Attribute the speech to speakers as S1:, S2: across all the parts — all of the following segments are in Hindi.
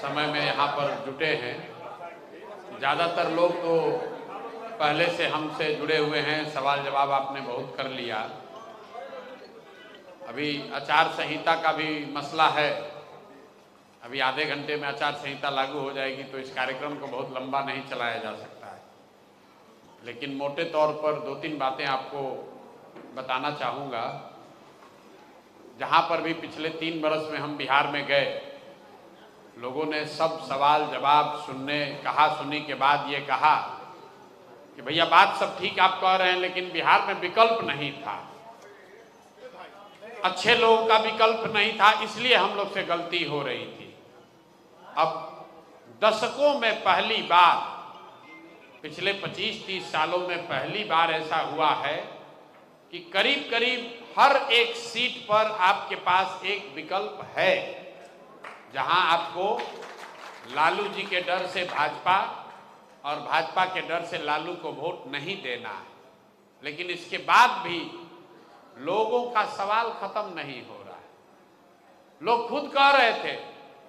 S1: समय में यहाँ पर जुटे हैं। ज़्यादातर लोग तो पहले से हमसे जुड़े हुए हैं, सवाल जवाब आपने बहुत कर लिया। अभी आचार संहिता का भी मसला है। अभी आधे घंटे में आचार संहिता लागू हो जाएगी तो इस कार्यक्रम को बहुत लंबा नहीं चलाया जा सकता है, लेकिन मोटे तौर पर 2-3 बातें आपको बताना चाहूँगा। जहाँ पर भी पिछले 3 बरस में हम बिहार में गए, लोगों ने सब सवाल जवाब कहा सुनी के बाद ये कहा कि भैया बात सब ठीक आप कह रहे हैं, लेकिन बिहार में विकल्प नहीं था, अच्छे लोगों का विकल्प नहीं था, इसलिए हम लोग से गलती हो रही थी। अब दशकों में पहली बार, पिछले 25-30 सालों में पहली बार ऐसा हुआ है कि करीब करीब हर एक सीट पर आपके पास एक विकल्प है, जहां आपको लालू जी के डर से भाजपा और भाजपा के डर से लालू को वोट नहीं देना है। लेकिन इसके बाद भी लोगों का सवाल खत्म नहीं हो रहा है। लोग खुद कह रहे थे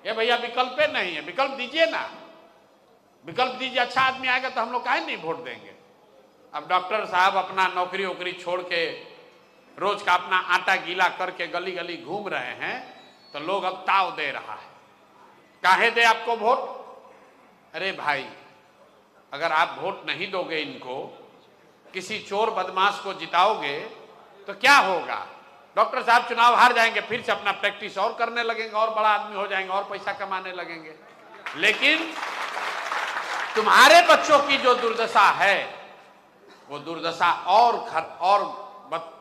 S1: ये भैया विकल्प नहीं है, विकल्प दीजिए ना, विकल्प दीजिए, अच्छा आदमी आएगा तो हम लोग काहे नहीं वोट देंगे। अब डॉक्टर साहब अपना नौकरी वोकरी छोड़ के रोज का अपना आटा गीला करके गली गली घूम रहे हैं, तो लोग अब ताव दे रहा है, काहे दे आपको वोट। अरे भाई, अगर आप वोट नहीं दोगे इनको, किसी चोर बदमाश को जिताओगे तो क्या होगा। डॉक्टर साहब चुनाव हार जाएंगे, फिर से अपना प्रैक्टिस और करने लगेंगे, और बड़ा आदमी हो जाएंगे, और पैसा कमाने लगेंगे। लेकिन तुम्हारे बच्चों की जो दुर्दशा है, वो दुर्दशा और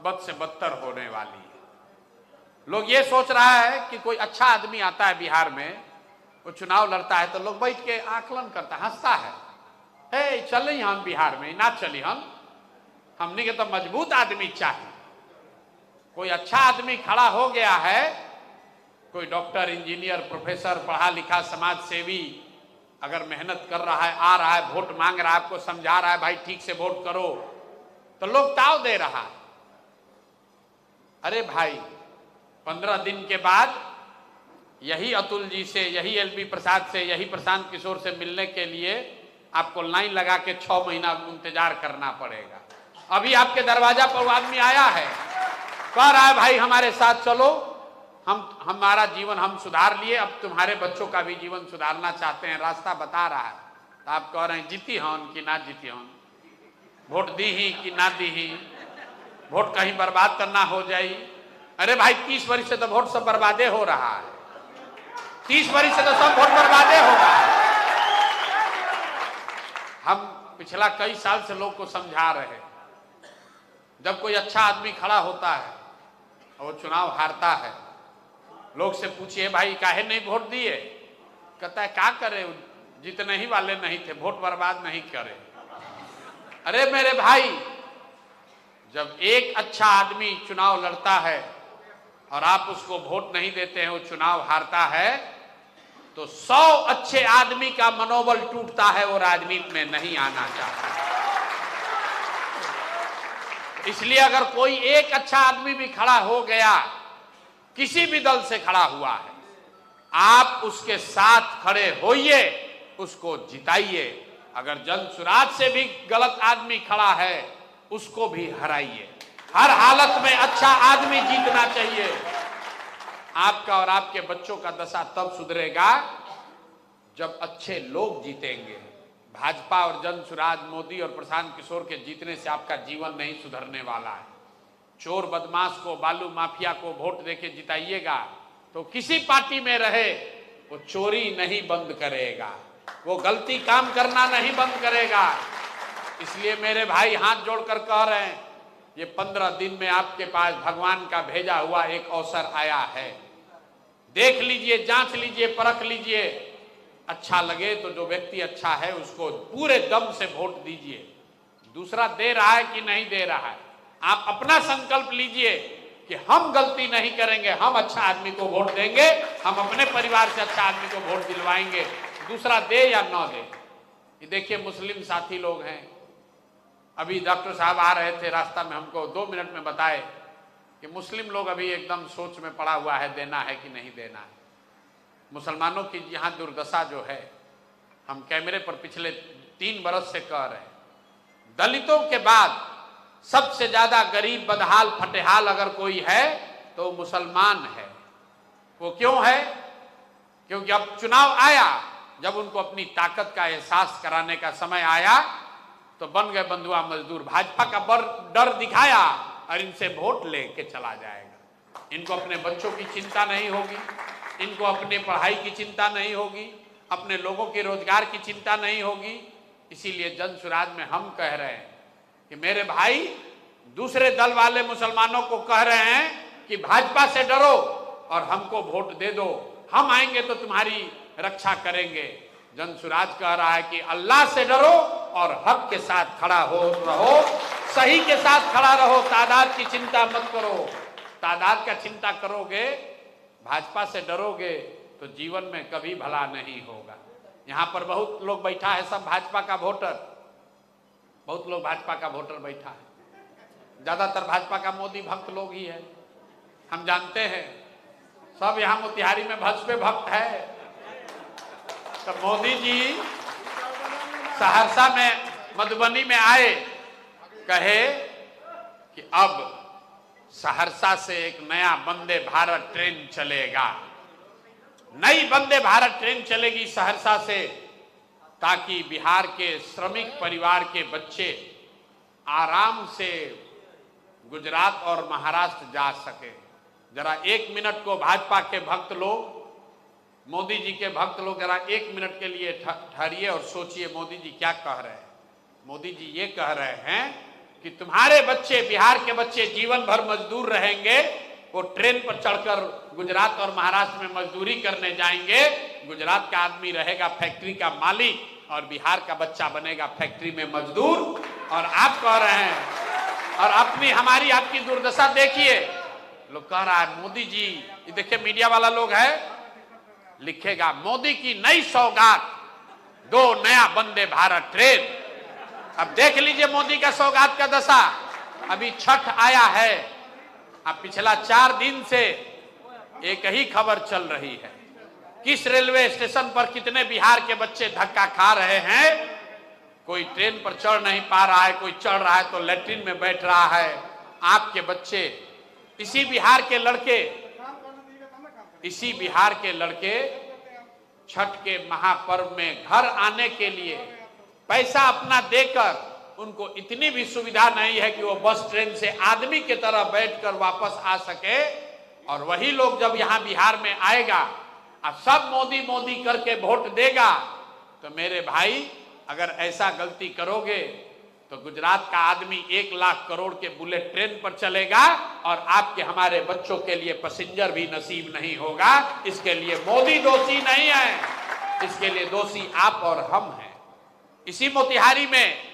S1: बद से बदतर होने वाली है। लोग ये सोच रहा है कि कोई अच्छा आदमी आता है बिहार में, वो चुनाव लड़ता है, तो लोग बैठ के आकलन करता है, हंसता है, चली हम बिहार में ना चली, हमने के तो मजबूत आदमी चाहिए। कोई अच्छा आदमी खड़ा हो गया है, कोई डॉक्टर, इंजीनियर, प्रोफेसर, पढ़ा लिखा समाज सेवी, अगर मेहनत कर रहा है, आ रहा है, वोट मांग रहा है, आपको समझा रहा है भाई ठीक से वोट करो, तो लोग ताव दे रहा है। अरे भाई, 15 दिन के बाद यही अतुल जी से, यही एलबी प्रसाद से, यही प्रशांत किशोर से मिलने के लिए आपको लाइन लगा के 6 महीना इंतजार करना पड़ेगा। अभी आपके दरवाजा पर वो आदमी आया है, कह रहा है भाई हमारे साथ चलो, हमारा जीवन हम सुधार लिए, अब तुम्हारे बच्चों का भी जीवन सुधारना चाहते हैं, रास्ता बता रहा है। तो आप कह रहे हैं जीती हन कि ना जीती हन, वोट दी ही कि ना दी ही, वोट कहीं बर्बाद करना हो जाए। अरे भाई, 30 वर्ष से तो वोट सब बर्बादे हो रहा है, 30 वर्ष से तो सब वोट बर्बादे होगा। हम पिछला कई साल से लोग को समझा रहे हैं, जब कोई अच्छा आदमी खड़ा होता है और वो चुनाव हारता है, लोग से पूछिए भाई काहे नहीं वोट दिए, कहता है क्या करे, जीतने ही वाले नहीं थे, वोट बर्बाद नहीं करे। अरे मेरे भाई, जब एक अच्छा आदमी चुनाव लड़ता है और आप उसको वोट नहीं देते हैं, वो चुनाव हारता है, तो 100 अच्छे आदमी का मनोबल टूटता है, वो राजनीति में नहीं आना चाहता। इसलिए अगर कोई एक अच्छा आदमी भी खड़ा हो गया, किसी भी दल से खड़ा हुआ है, आप उसके साथ खड़े होइए, उसको जिताइए। अगर जनसुराज से भी गलत आदमी खड़ा है, उसको भी हराइए। हर हालत में अच्छा आदमी जीतना चाहिए। आपका और आपके बच्चों का दशा तब सुधरेगा जब अच्छे लोग जीतेंगे। भाजपा और जनसुराज, मोदी और प्रशांत किशोर के जीतने से आपका जीवन नहीं सुधरने वाला है। चोर बदमाश को, बालू माफिया को वोट देके जिताइएगा तो किसी पार्टी में रहे, वो चोरी नहीं बंद करेगा, वो गलती काम करना नहीं बंद करेगा। इसलिए मेरे भाई हाथ जोड़कर कह रहे हैं, ये 15 दिन में आपके पास भगवान का भेजा हुआ एक अवसर आया है। देख लीजिए, जांच लीजिए, परख लीजिए, अच्छा लगे तो जो व्यक्ति अच्छा है उसको पूरे दम से वोट दीजिए। दूसरा दे रहा है कि नहीं दे रहा है, आप अपना संकल्प लीजिए कि हम गलती नहीं करेंगे, हम अच्छा आदमी को वोट देंगे, हम अपने परिवार से अच्छा आदमी को वोट दिलवाएंगे। दूसरा दे या ना दे। ये देखिए, मुस्लिम साथी लोग हैं, अभी डॉक्टर साहब आ रहे थे, रास्ता में हमको 2 मिनट में बताए कि मुस्लिम लोग अभी एकदम सोच में पड़ा हुआ है, देना है कि नहीं देना है। मुसलमानों की यहाँ दुर्दशा जो है, हम कैमरे पर पिछले 3 बरस से कह रहे हैं, दलितों के बाद सबसे ज्यादा गरीब, बदहाल, फटेहाल अगर कोई है तो मुसलमान है। वो क्यों है? क्योंकि अब चुनाव आया, जब उनको अपनी ताकत का एहसास कराने का समय आया तो बन गए बंधुआ मजदूर। भाजपा का डर दिखाया और इनसे वोट लेके चला जाएगा। इनको अपने बच्चों की चिंता नहीं होगी, इनको अपने पढ़ाई की चिंता नहीं होगी, अपने लोगों के रोजगार की चिंता नहीं होगी। इसीलिए जन सुराज में हम कह रहे हैं कि मेरे भाई, दूसरे दल वाले मुसलमानों को कह रहे हैं कि भाजपा से डरो और हमको वोट दे दो, हम आएंगे तो तुम्हारी रक्षा करेंगे। जन सुराज कह रहा है कि अल्लाह से डरो और हक के साथ खड़ा हो रहो, सही के साथ खड़ा रहो, तादाद की चिंता मत करो। तादाद का चिंता करोगे, भाजपा से डरोगे तो जीवन में कभी भला नहीं होगा। यहाँ पर बहुत लोग बैठा है, सब भाजपा का वोटर, बहुत लोग भाजपा का वोटर बैठा है, ज्यादातर भाजपा का मोदी भक्त लोग ही है, हम जानते हैं। सब यहाँ मोतिहारी में भाजपा भक्त है। तो मोदी जी सहरसा में, मधुबनी में आए, कहे कि अब सहरसा से एक नया वंदे भारत ट्रेन चलेगा, नई वंदे भारत ट्रेन चलेगी सहरसा से, ताकि बिहार के श्रमिक परिवार के बच्चे आराम से गुजरात और महाराष्ट्र जा सके। जरा 1 मिनट को भाजपा के भक्त लोग, मोदी जी के भक्त लोग जरा 1 मिनट के लिए ठहरिए और सोचिए मोदी जी क्या कह रहे हैं। मोदी जी ये कह रहे हैं कि तुम्हारे बच्चे, बिहार के बच्चे जीवन भर मजदूर रहेंगे, वो ट्रेन पर चढ़कर गुजरात और महाराष्ट्र में मजदूरी करने जाएंगे। गुजरात का आदमी रहेगा फैक्ट्री का मालिक और बिहार का बच्चा बनेगा फैक्ट्री में मजदूर। और आप कह रहे हैं, और अपनी हमारी आपकी दुर्दशा देखिए, लोग कह रहा है मोदी जी, ये देखिए मीडिया वाला लोग है, लिखेगा मोदी की नई सौगात, 2 नया वंदे भारत ट्रेन। अब देख लीजिए मोदी का सौगात का दशा। अभी छठ आया है, अब पिछला 4 दिन से एक ही खबर चल रही है, किस रेलवे स्टेशन पर कितने बिहार के बच्चे धक्का खा रहे हैं। कोई ट्रेन पर चढ़ नहीं पा रहा है, कोई चढ़ रहा है तो लैट्रिन में बैठ रहा है। आपके बच्चे, इसी बिहार के लड़के, इसी बिहार के लड़के छठ के महापर्व में घर आने के लिए पैसा अपना देकर, उनको इतनी भी सुविधा नहीं है कि वो बस ट्रेन से आदमी की तरह बैठकर वापस आ सके। और वही लोग जब यहाँ बिहार में आएगा और सब मोदी मोदी करके वोट देगा, तो मेरे भाई अगर ऐसा गलती करोगे तो गुजरात का आदमी 1 लाख करोड़ के बुलेट ट्रेन पर चलेगा और आपके हमारे बच्चों के लिए पैसेंजर भी नसीब नहीं होगा। इसके लिए मोदी दोषी नहीं है, इसके लिए दोषी आप और हम हैं। इसी मोतिहारी में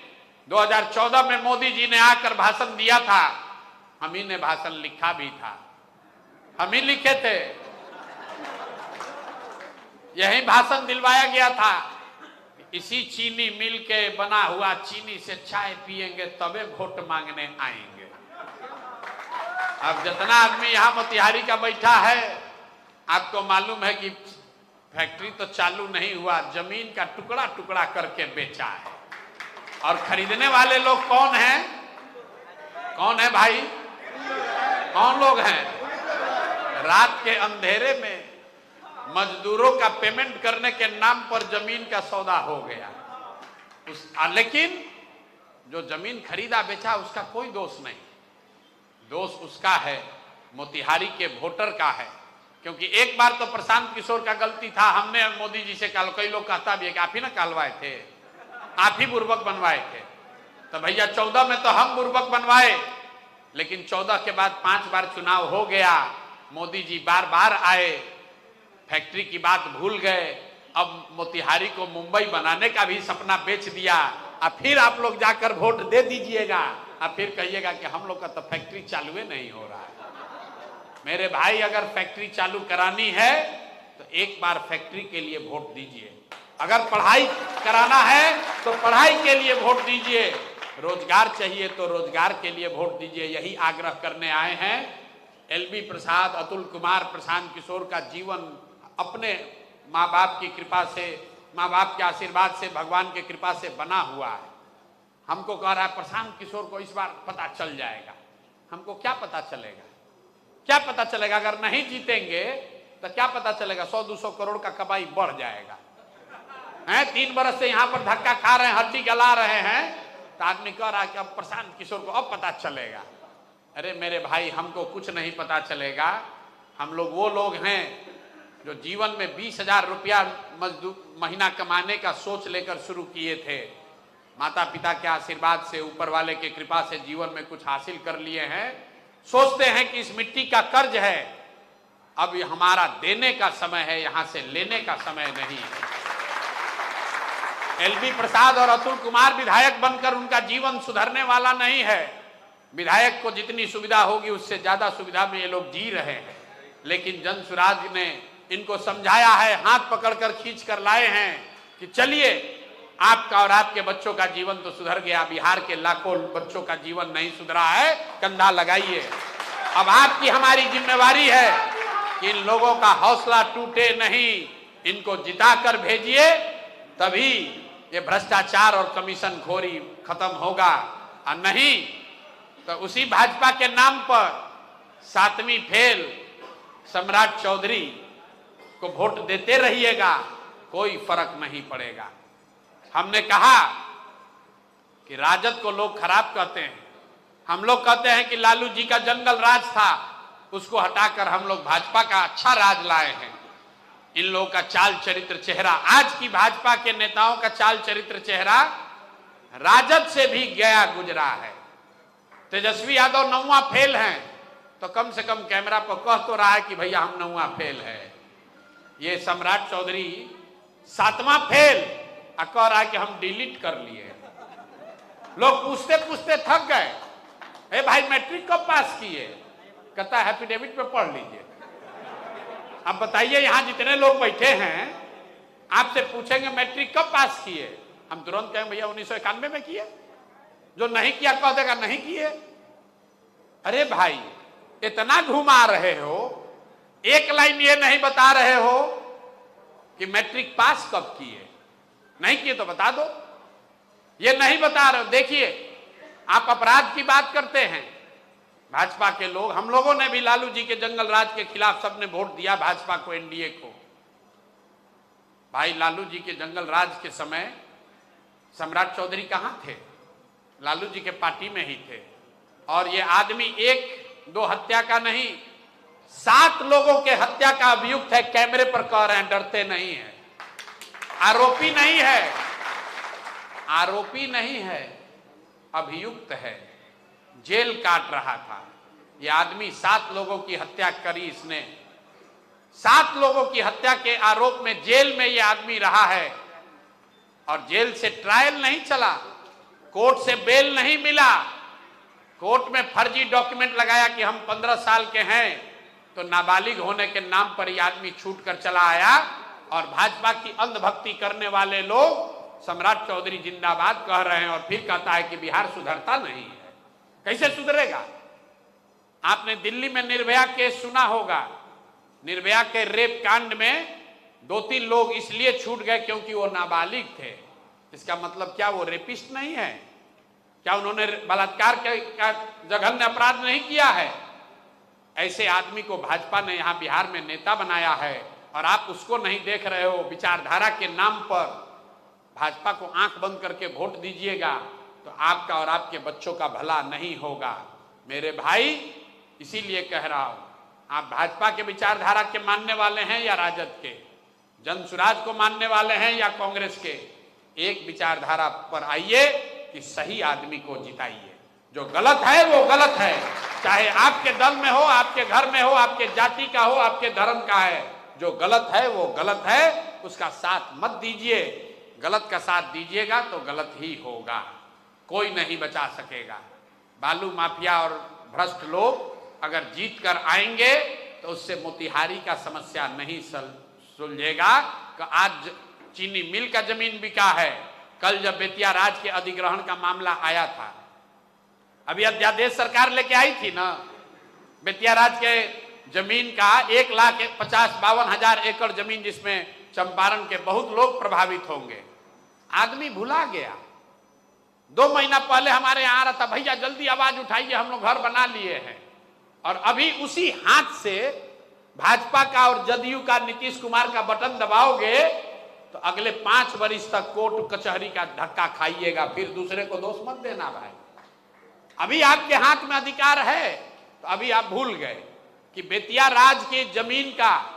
S1: 2014 में मोदी जी ने आकर भाषण दिया था, हम ही ने भाषण लिखा भी था, हम ही लिखे थे, यही भाषण दिलवाया गया था। इसी चीनी मिल के बना हुआ चीनी से चाय पिएंगे तबे वोट मांगने आएंगे। अब जितना आदमी यहाँ मोतिहारी का बैठा है, आपको मालूम है कि फैक्ट्री तो चालू नहीं हुआ, जमीन का टुकड़ा टुकड़ा करके बेचा है। और खरीदने वाले लोग कौन हैं? कौन है भाई? कौन लोग हैं? रात के अंधेरे में मजदूरों का पेमेंट करने के नाम पर जमीन का सौदा हो गया। लेकिन जो जमीन खरीदा बेचा उसका कोई दोष नहीं, दोष उसका है, मोतिहारी के वोटर का है। क्योंकि एक बार तो प्रशांत किशोर का गलती था, हमने मोदी जी से कहा, कई लोग कहता भी है कि आप ही ना कहलवाए थे, आप ही बुर्बक बनवाए थे। तो भैया 14 में तो हम बुर्बक बनवाए, लेकिन 14 के बाद 5 बार चुनाव हो गया, मोदी जी बार बार आए, फैक्ट्री की बात भूल गए, अब मोतिहारी को मुंबई बनाने का भी सपना बेच दिया। अब फिर आप लोग जाकर वोट दे दीजिएगा, अब फिर कहिएगा कि हम लोग का तो फैक्ट्री चालू नहीं हो रहा है। मेरे भाई, अगर फैक्ट्री चालू करानी है तो एक बार फैक्ट्री के लिए वोट दीजिए, अगर पढ़ाई कराना है तो पढ़ाई के लिए वोट दीजिए, रोजगार चाहिए तो रोजगार के लिए वोट दीजिए। यही आग्रह करने आए हैं। LB प्रसाद, अतुल कुमार, प्रशांत किशोर का जीवन अपने माँ बाप की कृपा से, माँ बाप के आशीर्वाद से, भगवान के कृपा से बना हुआ है। हमको कह रहा है प्रशांत किशोर को इस बार पता चल जाएगा। हमको क्या पता चलेगा? क्या पता चलेगा? अगर नहीं जीतेंगे तो क्या पता चलेगा? 100-200 करोड़ का कमाई बढ़ जाएगा। हैं 3 बरस से यहाँ पर धक्का खा रहे हैं, हड्डी गला रहे हैं, तो आदमी कह रहा है कि अब प्रशांत किशोर को अब पता चलेगा। अरे मेरे भाई, हमको कुछ नहीं पता चलेगा। हम लोग वो लोग हैं जो जीवन में 20,000 रुपया महीना कमाने का सोच लेकर शुरू किए थे। माता पिता के आशीर्वाद से, ऊपर वाले के कृपा से जीवन में कुछ हासिल कर लिए हैं। सोचते हैं कि इस मिट्टी का कर्ज है, अब ये हमारा देने का समय है, यहां से लेने का समय नहीं है। एलबी प्रसाद और अतुल कुमार विधायक बनकर उनका जीवन सुधरने वाला नहीं है। विधायक को जितनी सुविधा होगी उससे ज्यादा सुविधा में ये लोग जी रहे हैं, लेकिन जन सुराज ने इनको समझाया है, हाथ पकड़कर खींच कर लाए हैं कि चलिए, आपका और आपके बच्चों का जीवन तो सुधर गया, बिहार के लाखों बच्चों का जीवन नहीं सुधरा है, कंधा लगाइए। अब आपकी हमारी जिम्मेवारी है कि इन लोगों का हौसला टूटे नहीं, इनको जिताकर भेजिए, तभी ये भ्रष्टाचार और कमीशन खोरी खत्म होगा। और नहीं तो उसी भाजपा के नाम पर 7वीं फेल सम्राट चौधरी को वोट देते रहिएगा, कोई फर्क नहीं पड़ेगा। हमने कहा कि राजद को लोग खराब कहते हैं, हम लोग कहते हैं कि लालू जी का जंगल राज था, उसको हटाकर हम लोग भाजपा का अच्छा राज लाए हैं। इन लोगों का चाल चरित्र चेहरा, आज की भाजपा के नेताओं का चाल चरित्र चेहरा राजद से भी गया गुजरा है। तेजस्वी यादव 9वां फेल हैं, तो कम से कम कैमरा पर कह तो रहा है कि भैया हम 9वां फेल है। ये सम्राट चौधरी 7वां फेल कह रहा है कि हम डिलीट कर लिए। लोग पूछते पूछते थक गए, ए भाई मैट्रिक कब पास किए? कहता है एफिडेविट पे पढ़ लीजिए। अब बताइए, यहां जितने लोग बैठे हैं आपसे पूछेंगे मैट्रिक कब पास किए, हम तुरंत कहेंगे भैया 1991 में किए। जो नहीं किया कह देगा नहीं किए। अरे भाई, इतना घुमा रहे हो, एक लाइन ये नहीं बता रहे हो कि मैट्रिक पास कब किए। नहीं किए तो बता दो, ये नहीं बता रहे हो। देखिए, आप अपराध की बात करते हैं, भाजपा के लोग, हम लोगों ने भी लालू जी के जंगल राज के खिलाफ सबने वोट दिया भाजपा को, एनडीए को। भाई लालू जी के जंगल राज के समय सम्राट चौधरी कहां थे? लालू जी के पार्टी में ही थे। और ये आदमी 1-2 हत्या का नहीं, 7 लोगों के हत्या का अभियुक्त है। कैमरे पर कह रहे हैं, डरते नहीं है। आरोपी नहीं है, आरोपी नहीं है, अभियुक्त है। जेल काट रहा था यह आदमी। 7 लोगों की हत्या करी इसने। 7 लोगों की हत्या के आरोप में जेल में यह आदमी रहा है, और जेल से ट्रायल नहीं चला, कोर्ट से बेल नहीं मिला। कोर्ट में फर्जी डॉक्यूमेंट लगाया कि हम 15 साल के हैं, तो नाबालिग होने के नाम पर यह आदमी छूट कर चला आया। और भाजपा की अंधभक्ति करने वाले लोग सम्राट चौधरी जिंदाबाद कह रहे हैं, और फिर कहता है कि बिहार सुधरता नहीं है। कैसे सुधरेगा? आपने दिल्ली में निर्भया केस सुना होगा। निर्भया के रेप कांड में 2-3 लोग इसलिए छूट गए क्योंकि वो नाबालिग थे। इसका मतलब क्या वो रेपिस्ट नहीं है? क्या उन्होंने बलात्कार का जघन्य अपराध नहीं किया है? ऐसे आदमी को भाजपा ने यहां बिहार में नेता बनाया है, और आप उसको नहीं देख रहे हो। विचारधारा के नाम पर भाजपा को आंख बंद करके वोट दीजिएगा, तो आपका और आपके बच्चों का भला नहीं होगा। मेरे भाई, इसीलिए कह रहा हूं, आप भाजपा के विचारधारा के मानने वाले हैं या राजद के, जन सुराज को मानने वाले हैं या कांग्रेस के, एक विचारधारा पर आइए कि सही आदमी को जिताइए। जो गलत है वो गलत है, चाहे आपके दल में हो, आपके घर में हो, आपके जाति का हो, आपके धर्म का है। जो गलत है वो गलत है, उसका साथ मत दीजिए। गलत का साथ दीजिएगा तो गलत ही होगा, कोई नहीं बचा सकेगा। बालू माफिया और भ्रष्ट लोग अगर जीत कर आएंगे तो उससे मोतिहारी का समस्या नहीं सुलझेगा। आज चीनी मिल का जमीन बिका है, कल जब बेतिया राज के अधिग्रहण का मामला आया था, अभी अध्यादेश सरकार लेके आई थी ना, बेतिया राज के जमीन का 1,50,52,000 एकड़ जमीन जिसमें चंपारण के बहुत लोग प्रभावित होंगे। आदमी भुला गया। 2 महीना पहले हमारे यहाँ आ रहा था, भैया जल्दी आवाज उठाइए, हम लोग घर बना लिए हैं। और अभी उसी हाथ से भाजपा का और जदयू का, नीतीश कुमार का बटन दबाओगे तो अगले 5 वर्ष तक कोर्ट कचहरी का धक्का खाइएगा। फिर दूसरे को दोष मत देना भाई। अभी आपके हाथ में अधिकार है, तो अभी आप भूल गए कि बेतिया राज की जमीन का,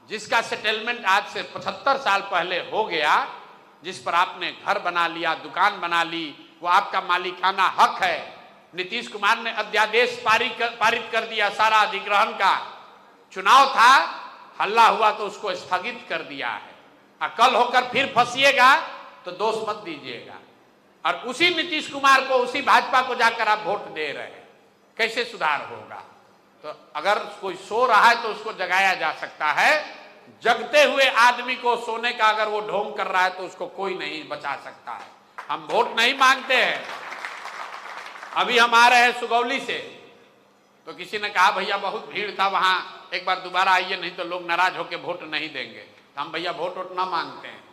S1: जिसका सेटलमेंट आज से 75 साल पहले हो गया, जिस पर आपने घर बना लिया, दुकान बना ली, वो आपका मालिकाना हक है। नीतीश कुमार ने अध्यादेश पारित कर दिया सारा अधिग्रहण का। चुनाव था, हल्ला हुआ तो उसको स्थगित कर दिया है। कल होकर फिर फंसिएगा तो दोष मत दीजिएगा। और उसी नीतीश कुमार को, उसी भाजपा को जाकर आप वोट दे रहे हैं, कैसे सुधार होगा? तो अगर कोई सो रहा है तो उसको जगाया जा सकता है। जगते हुए आदमी को सोने का अगर वो ढोंग कर रहा है तो उसको कोई नहीं बचा सकता है। हम वोट नहीं मांगते हैं। अभी हम आ रहे हैं सुगौली से, तो किसी ने कहा भैया बहुत भीड़ था वहां, एक बार दोबारा आइए, नहीं तो लोग नाराज होकर वोट नहीं देंगे। तो हम भैया वोट ना मांगते हैं,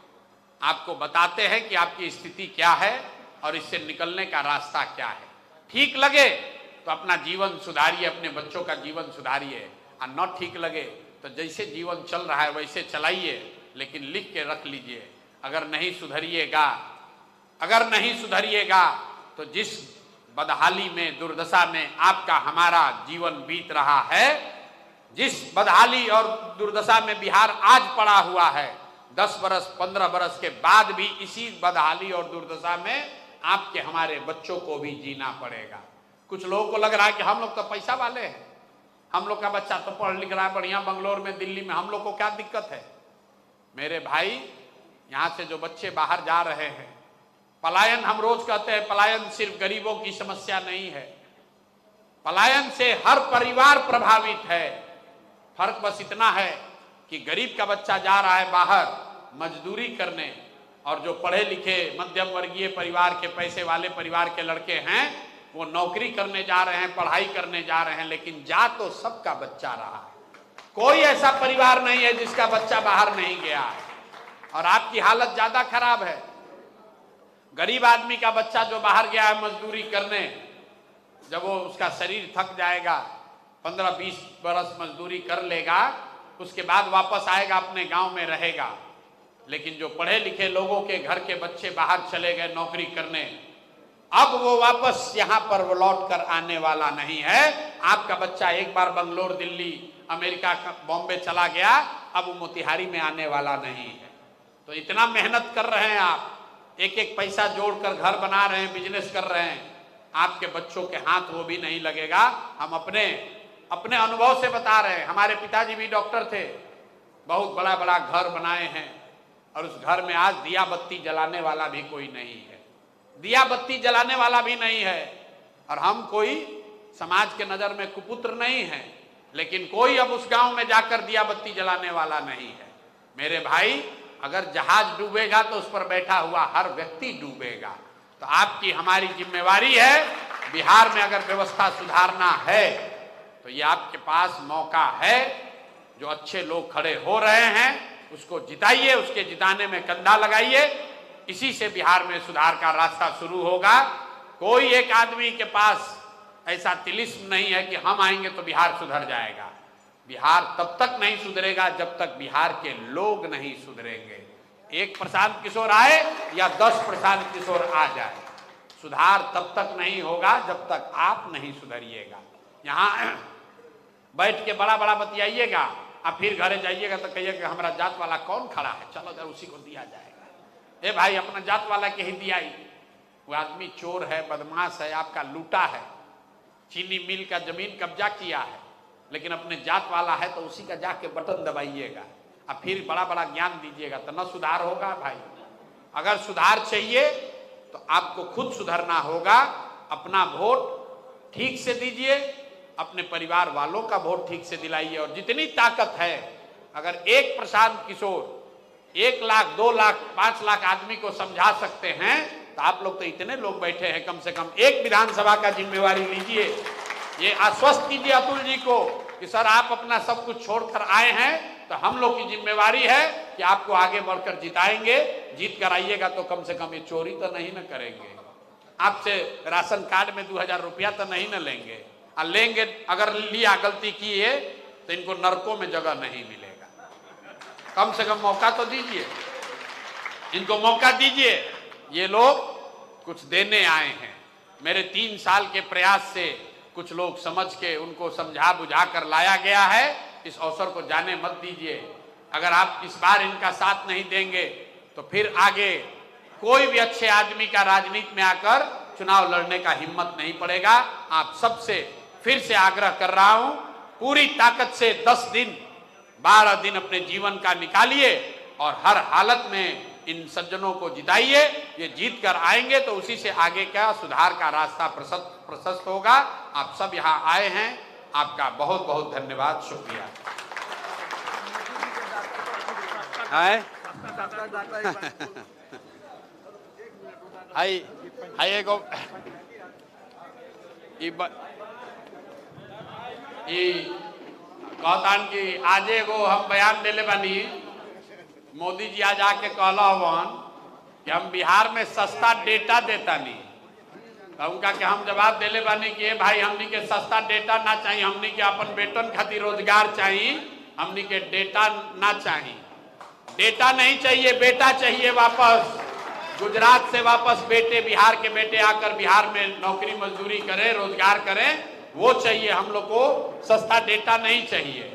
S1: आपको बताते हैं कि आपकी स्थिति क्या है और इससे निकलने का रास्ता क्या है। ठीक लगे तो अपना जीवन सुधारिए, अपने बच्चों का जीवन सुधारिए, और न ठीक लगे तो जैसे जीवन चल रहा है वैसे चलाइए, लेकिन लिख के रख लीजिए। अगर नहीं सुधरिएगा तो जिस बदहाली में, दुर्दशा में आपका हमारा जीवन बीत रहा है, जिस बदहाली और दुर्दशा में बिहार आज पड़ा हुआ है, 10 बरस 15 बरस के बाद भी इसी बदहाली और दुर्दशा में आपके हमारे बच्चों को भी जीना पड़ेगा। कुछ लोगों को लग रहा है कि हम लोग तो पैसा वाले हैं, हम लोग का बच्चा तो पढ़ लिख रहा है बढ़िया बंगलोर में, दिल्ली में, हम लोग को क्या दिक्कत है? मेरे भाई, यहाँ से जो बच्चे बाहर जा रहे हैं, पलायन, हम रोज कहते हैं पलायन सिर्फ गरीबों की समस्या नहीं है, पलायन से हर परिवार प्रभावित है। फर्क बस इतना है कि गरीब का बच्चा जा रहा है बाहर मजदूरी करने, और जो पढ़े लिखे मध्यम वर्गीय परिवार के, पैसे वाले परिवार के लड़के हैं, वो नौकरी करने जा रहे हैं, पढ़ाई करने जा रहे हैं, लेकिन जा तो सबका बच्चा रहा है। कोई ऐसा परिवार नहीं है जिसका बच्चा बाहर नहीं गया है। और आपकी हालत ज्यादा खराब है। गरीब आदमी का बच्चा जो बाहर गया है मजदूरी करने, जब वो उसका शरीर थक जाएगा, 15-20 बरस मजदूरी कर लेगा, उसके बाद वापस आएगा, अपने गांव में रहेगा। लेकिन जो पढ़े लिखे लोगों के घर के बच्चे बाहर चले गए नौकरी करने, अब वो वापस यहाँ पर लौट कर आने वाला नहीं है। आपका बच्चा एक बार बंगलोर, दिल्ली, अमेरिका, बॉम्बे चला गया, अब वो मोतिहारी में आने वाला नहीं है। तो इतना मेहनत कर रहे हैं आप, एक एक पैसा जोड़कर घर बना रहे हैं, बिजनेस कर रहे हैं, आपके बच्चों के हाथ वो भी नहीं लगेगा। हम अपने अनुभव से बता रहे हैं। हमारे पिताजी भी डॉक्टर थे, बहुत बड़ा बड़ा घर बनाए हैं, और उस घर में आज दिया बत्ती जलाने वाला भी कोई नहीं है, दिया बत्ती जलाने वाला भी नहीं है। और हम कोई समाज के नजर में कुपुत्र नहीं है, लेकिन कोई अब उस गांव में जाकर दिया बत्ती जलाने वाला नहीं है। मेरे भाई, अगर जहाज डूबेगा तो उस पर बैठा हुआ हर व्यक्ति डूबेगा। तो आपकी हमारी जिम्मेवारी है, बिहार में अगर व्यवस्था सुधारना है तो ये आपके पास मौका है। जो अच्छे लोग खड़े हो रहे हैं उसको जिताइए, उसके जिताने में कंधा लगाइए। इसी से बिहार में सुधार का रास्ता शुरू होगा। कोई एक आदमी के पास ऐसा तिलिस्म नहीं है कि हम आएंगे तो बिहार सुधर जाएगा। बिहार तब तक नहीं सुधरेगा जब तक बिहार के लोग नहीं सुधरेंगे। एक प्रशांत किशोर आए या 10 प्रशांत किशोर आ जाए, सुधार तब तक नहीं होगा जब तक आप नहीं सुधरिएगा। यहाँ बैठ के बड़ा बड़ा बतियाइएगा, आप फिर घरे जाइएगा तो कहिए कि हमारा जात वाला कौन खड़ा है, चलो अगर उसी को दिया जाएगा। ए भाई, अपना जात वाला के ही दिया ही। वो आदमी चोर है, बदमाश है, आपका लूटा है, चीनी मिल का जमीन कब्जा किया है, लेकिन अपने जात वाला है तो उसी का जाके बटन दबाइएगा और फिर बड़ा बड़ा ज्ञान दीजिएगा, तो न सुधार होगा भाई। अगर सुधार चाहिए तो आपको खुद सुधरना होगा। अपना वोट ठीक से दीजिए, अपने परिवार वालों का वोट ठीक से दिलाइए। और जितनी ताकत है, अगर एक प्रशांत किशोर 1 लाख, 2 लाख, 5 लाख आदमी को समझा सकते हैं, तो आप लोग तो इतने लोग बैठे हैं, कम से कम एक विधानसभा का जिम्मेवारी लीजिए। ये आश्वस्त कीजिए अतुल जी को कि सर आप अपना सब कुछ छोड़कर आए हैं तो हम लोग की जिम्मेवारी है कि आपको आगे बढ़कर जिताएंगे। जीत कर आइएगा तो कम से कम ये चोरी तो नहीं न करेंगे, आपसे राशन कार्ड में 2000 रुपया तो नहीं न लेंगे, और लेंगे अगर लिया गलती किए तो इनको नरकों में जगह नहीं मिलेगा। कम से कम मौका तो दीजिए, इनको मौका दीजिए। ये लोग कुछ देने आए हैं। मेरे 3 साल के प्रयास से कुछ लोग समझ के उनको समझा बुझा कर लाया गया है। इस अवसर को जाने मत दीजिए। अगर आप इस बार इनका साथ नहीं देंगे तो फिर आगे कोई भी अच्छे आदमी का राजनीति में आकर चुनाव लड़ने का हिम्मत नहीं पड़ेगा। आप सबसे फिर से आग्रह कर रहा हूं, पूरी ताकत से 10 दिन 12 दिन अपने जीवन का निकालिए और हर हालत में इन सज्जनों को जिताइए। ये जीत कर आएंगे तो उसी से आगे का सुधार का रास्ता प्रशस्त होगा। आप सब यहाँ आए हैं, आपका बहुत बहुत धन्यवाद, शुक्रिया। एगो कहतान कि आज एगो हम बयान देले बानी, मोदी जी आज आके कहला हवन कि हम बिहार में सस्ता डेटा देता नहीं। तो उनका के हम जवाब देले बानी कि भाई हमनी के सस्ता डेटा ना चाहिए, हमनी के अपन बेटन खातिर रोजगार चाहिए, हमनी के डेटा ना चाहिए। डेटा नहीं चाहिए, बेटा चाहिए वापस। गुजरात से वापस बेटे, बिहार के बेटे आकर बिहार में नौकरी मजदूरी करें, रोजगार करें, वो चाहिए हम लोग को। सस्ता डेटा नहीं चाहिए।